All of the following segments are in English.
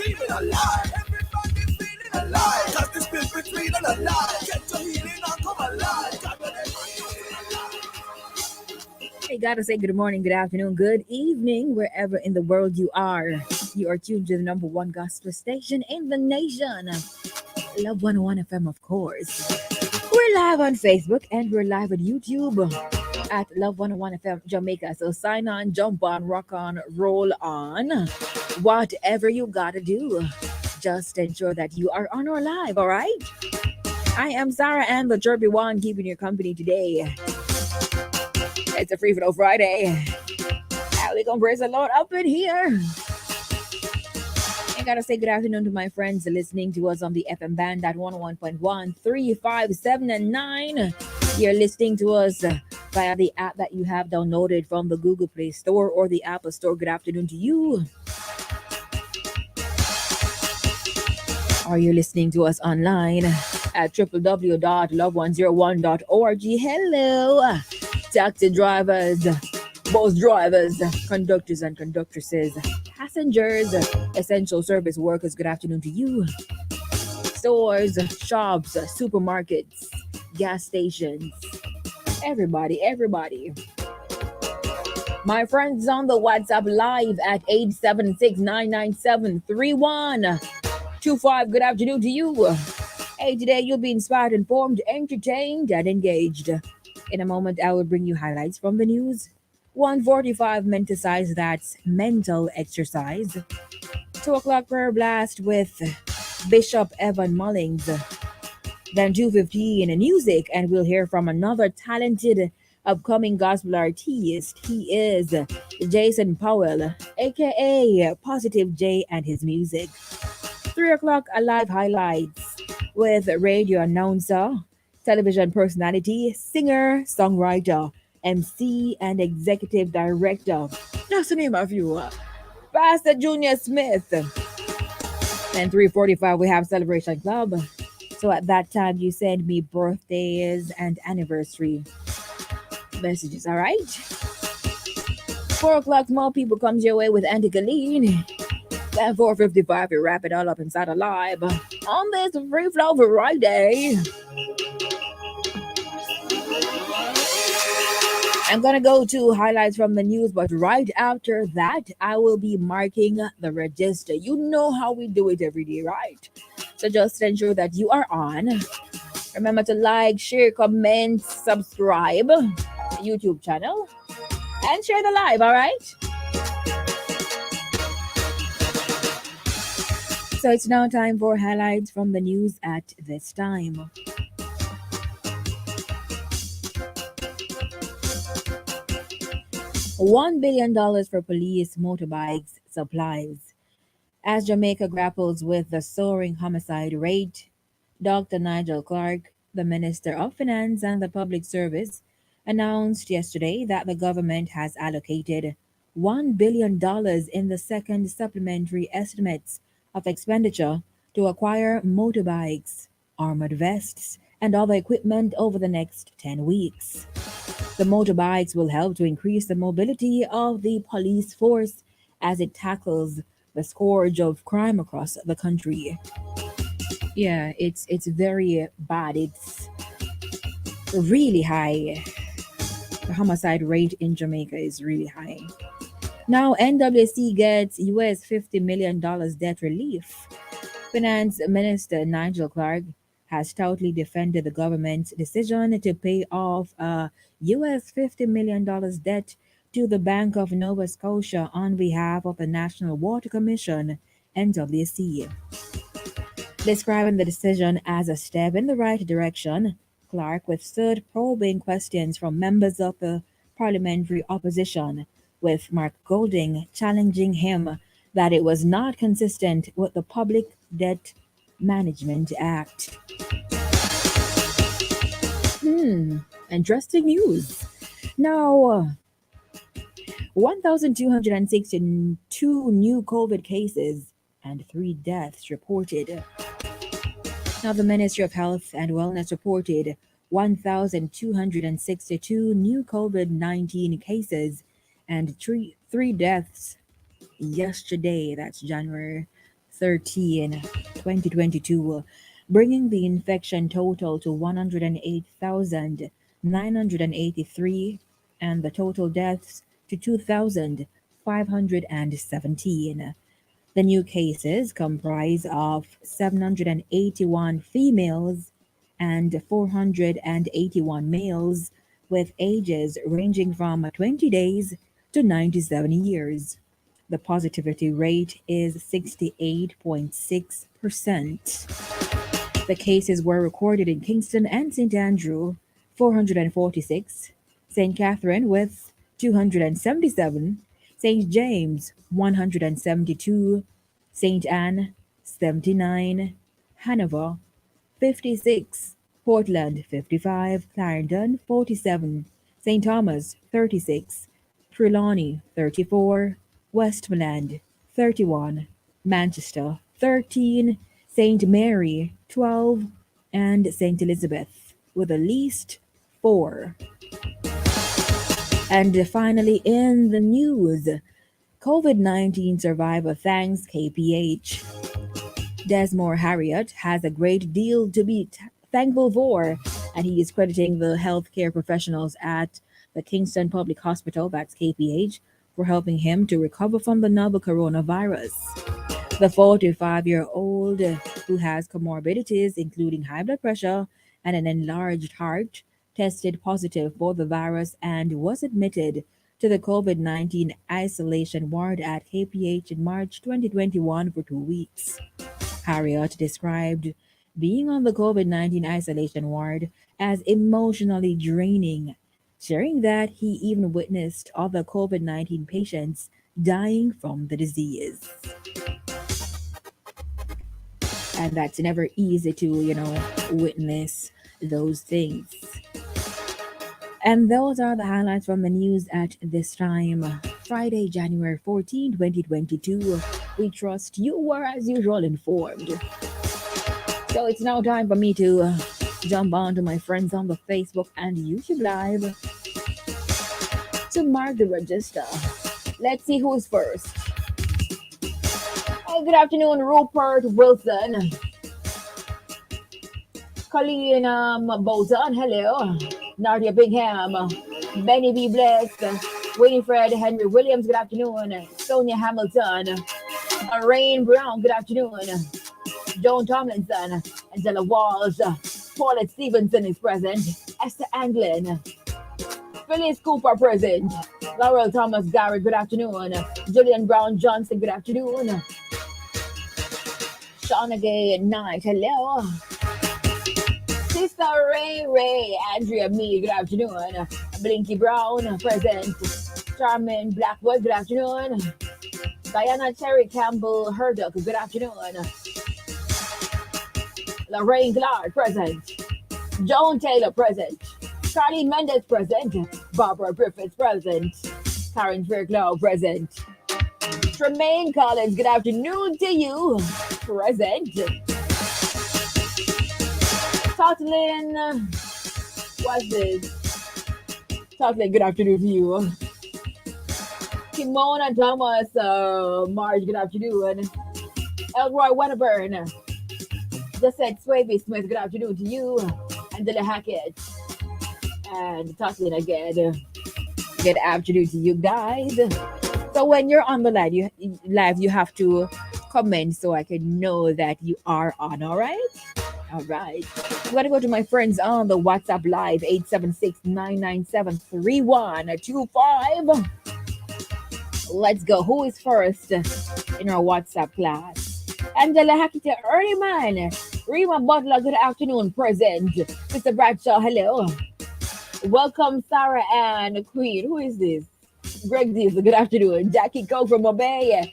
feeling alive. Everybody feeling alive. Cause the spirit feeling alive. Get your healing and come alive. God, when they find you feel alive. Hey, gotta say good morning, good afternoon, good evening, wherever in the world you are. You are tuned to the number one gospel station in the nation. Love 101 FM, of course. We're live on Facebook and we're live on YouTube at Love 101 FM Jamaica. So sign on, jump on, rock on, roll on. Whatever you gotta do, just ensure that you are on our live, all right? I am Sara-Ann, the Chirpy One, keeping your company today. It's a free flow Friday. How we gonna praise the Lord up in here? I gotta say good afternoon to my friends listening to us on the FM band at 101.1, 3, 5, 7, and 9. You're listening to us via the app that you have downloaded from the Google Play Store or the Apple Store. Good afternoon to you. Are you listening to us online at www.love101.org? Hello, taxi drivers, bus drivers, conductors and conductresses, passengers, essential service workers. Good afternoon to you. Stores, shops, supermarkets, gas stations, everybody. My friends on the WhatsApp live at 876-997-3125. Good afternoon to you. Hey, today you'll be inspired, informed, entertained, and engaged. In a moment, I will bring you highlights from the news. 1:45 Menticize, that's mental exercise. 2 o'clock prayer blast with Bishop Evan Mullings. Then 2:15 music, and we'll hear from another talented upcoming gospel artist. He is Jason Powell, aka Positive J, and his music. 3 o'clock live highlights with radio announcer, television personality, singer, songwriter, MC, and executive director. Just to name a few. Pastor Junior Smith. And 3:45 we have Celebration Club. So at that time you send me birthdays and anniversary messages, all right? 4 o'clock more people comes your way with Auntie Colleen. Then 4:55 we wrap it all up inside a live on this free flow Friday. I'm gonna go to highlights from the news, but right after that, I will be marking the register. You know how we do it every day, right? So just ensure that you are on. Remember to like, share, comment, subscribe to the YouTube channel, and share the live, all right? So it's now time for highlights from the news at this time. $1 billion for police motorbikes supplies. As Jamaica grapples with the soaring homicide rate, Dr. Nigel Clark, the Minister of Finance and the Public Service, announced yesterday that the government has allocated $1 billion in the second supplementary estimates of expenditure to acquire motorbikes, armored vests, and other equipment over the next 10 weeks. The motorbikes will help to increase the mobility of the police force as it tackles the scourge of crime across the country. Yeah, it's very bad. It's really high. The homicide rate in Jamaica is really high. Now NWC gets US $50 million debt relief. Finance Minister Nigel Clark has stoutly defended the government's decision to pay off a US $50 million debt to the Bank of Nova Scotia on behalf of the National Water Commission, NWC. Describing the decision as a step in the right direction, Clark withstood probing questions from members of the parliamentary opposition, with Mark Golding challenging him that it was not consistent with the Public Debt Management Act. Interesting news. Now, 1,262 new COVID cases and 3 deaths reported. Now, the Ministry of Health and Wellness reported 1,262 new COVID-19 cases and three deaths yesterday. That's January 13, 2022, bringing the infection total to 108,983 and the total deaths to 2,517. The new cases comprise of 781 females and 481 males with ages ranging from 20 days to 97 years. The positivity rate is 68.6%. The cases were recorded in Kingston and St. Andrew, 446, St. Catherine with 277, St. James, 172, St. Anne, 79, Hanover, 56, Portland, 55, Clarendon, 47, St. Thomas, 36, Trelawney, 34, Westmoreland, 31, Manchester, 13, St. Mary, 12, and St. Elizabeth, with at least 4. And finally, in the news, COVID 19 survivor thanks KPH. Desmore Harriott has a great deal to be thankful for, and he is crediting the healthcare professionals at the Kingston Public Hospital, that's KPH, for helping him to recover from the novel coronavirus. The 45-year-old, who has comorbidities including high blood pressure and an enlarged heart, tested positive for the virus and was admitted to the COVID 19 isolation ward at KPH in March 2021 for 2 weeks. Harriott described being on the COVID 19 isolation ward as emotionally draining, sharing that he even witnessed other COVID 19 patients dying from the disease. And that's never easy to, witness those things. And those are the highlights from the news at this time, Friday, January 14, 2022. We trust you were, as usual, informed. So it's now time for me to jump on to my friends on the Facebook and YouTube Live to mark the register. Let's see who's first. Oh, good afternoon, Rupert Wilson. Colleen Bolton, hello. Nadia Bingham, Benny B. Blessed, Winifred Henry Williams, good afternoon. Sonia Hamilton, Rain Brown, good afternoon. Joan Tomlinson, Angela Walls, Paulette Stevenson is present. Esther Anglin, Phyllis Cooper present. Laurel Thomas Garrett, good afternoon. Julian Brown Johnson, good afternoon. Shauna Gay Knight, hello. Sister Ray, Andrea Mead, good afternoon. Blinky Brown, present. Charmin Blackwood, good afternoon. Diana Cherry Campbell Herdock, good afternoon. Lorraine Clark, present. Joan Taylor, present. Charlie Mendez, present. Barbara Griffiths, present. Karen Fairclough, present. Tremaine Collins, good afternoon to you, present. Totlin, what's this? Totlin, good afternoon to you. Kimona Thomas, Marge, good afternoon. Elroy Wennerburn, just said Swaby Smith, good afternoon to you. Angela Hackett, and Totlin again, good afternoon to you guys. So when you're on the live, you have to comment so I can know that you are on, all right? All right. I'm going to go to my friends on the WhatsApp Live, 876-997-3125. Let's go. Who is first in our WhatsApp class? Angela Hakita, early man. Rima Butler, good afternoon, present. Mr. Bradshaw, hello. Welcome, Sara-Ann Queen. Who is this? Greg Diesel, good afternoon. Jackie Coe from Mobay.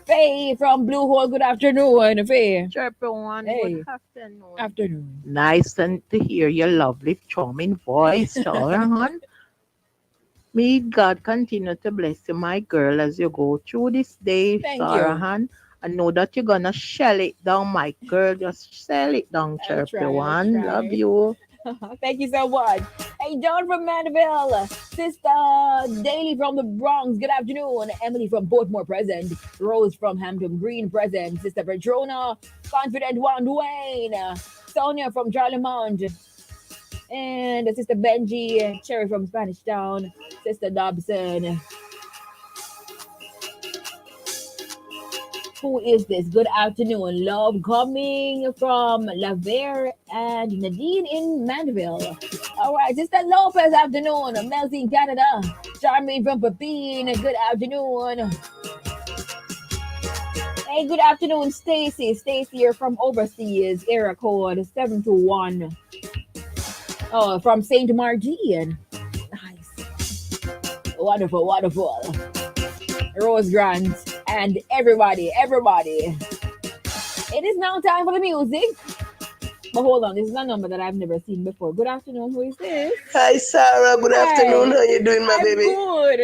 Faye from Blue Hole, good afternoon. Faye. Everyone, Hey. good afternoon. Afternoon. Nice and to hear your lovely, charming voice, Sara-Ann. May God continue to bless you, my girl, as you go through this day, Thank you. Sara-Ann. I know that you're gonna shell it down, my girl. Just shell it down, I'll chirpy try. one. Love you. Thank you so much. Hey, John from Mandeville, Sister Daily from the Bronx, good afternoon. Emily from Baltimore, present. Rose from Hampton Green, present. Sister Petrona, Confident One, Dwayne. Sonia from Charlemont, and Sister Benji, Cherry from Spanish Town, Sister Dobson. Who is this? Good afternoon. Love coming from Laver and Nadine in Mandeville. All right, Sister Lopez, afternoon. Melty in Canada. Charmaine from Pepine, good afternoon. Hey, good afternoon, Stacy. Stacy, you're from overseas. Area code 721. Oh, from St. Martin. Nice. Wonderful, wonderful. Rose Grant and everybody. It is now time for the music. But hold on, this is a number that I've never seen before. Good afternoon, who is this? Hi, Sarah. Good afternoon. Hi, How you doing, my I'm baby? good.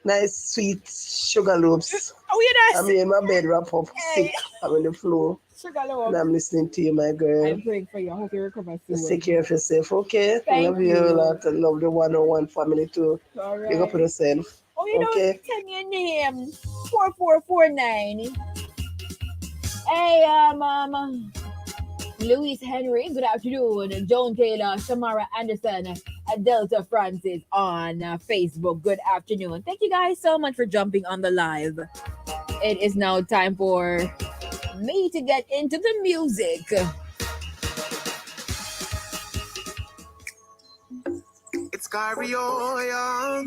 Nice, sweet sugar loops. Oh, you I'm nice. here in my bed, wrap up, Hey, sick. I'm on the floor, sugar and love. I'm listening to you, my girl. I'm praying for you. I hope you recover Just take soon. care of yourself, okay? Thank Love you a you. lot. I love the 101 family too. All Big up on right. yourself, Oh, you don't okay? tell me your name. 4449. Hey, Louise Henry, good afternoon. Joan Taylor, Samara Anderson, Delta Francis on Facebook, good afternoon. Thank you guys so much for jumping on the live. It is now time for me to get into the music. It's Cario, yeah.